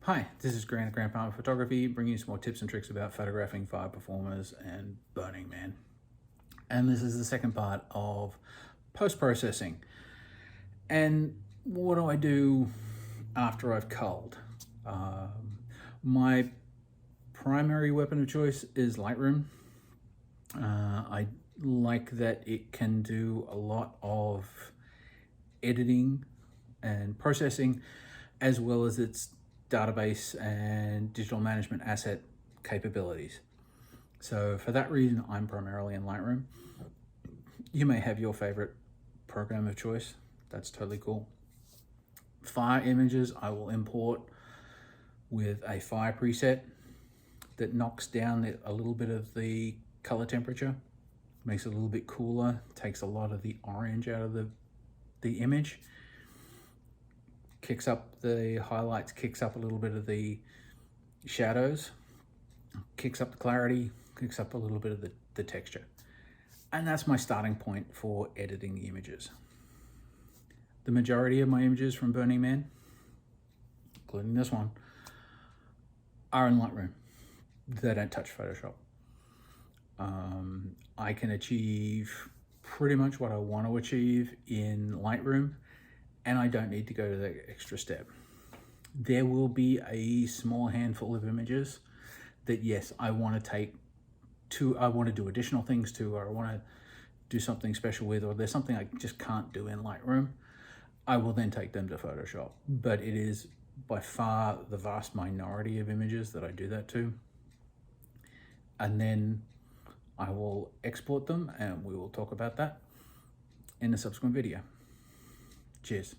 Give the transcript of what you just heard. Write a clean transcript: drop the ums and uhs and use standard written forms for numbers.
Hi, this is Grant at Grant Palmer Photography, bringing you some more tips and tricks about photographing fire performers and Burning Man. And this is the second part of post-processing. And what do I do after I've culled? My primary weapon of choice is Lightroom. I like that it can do a lot of editing and processing, as well as its database and digital management asset capabilities. So for that reason, I'm primarily in Lightroom. You may have your favorite program of choice. That's totally cool. Fire images, I will import with a fire preset that knocks down a little bit of the color temperature, makes it a little bit cooler, takes a lot of the orange out of the image, kicks up the highlights, kicks up a little bit of the shadows, kicks up the clarity, kicks up a little bit of the texture. And that's my starting point for editing the images. The majority of my images from Burning Man, including this one, are in Lightroom. They don't touch Photoshop. I can achieve pretty much what I want to achieve in Lightroom, and I don't need to go to the extra step. There will be a small handful of images that, yes, I want to do additional things to, or I want to do something special with, or there's something I just can't do in Lightroom. I will then take them to Photoshop. But it is by far the vast minority of images that I do that to. And then I will export them, and we will talk about that in a subsequent video. Cheers.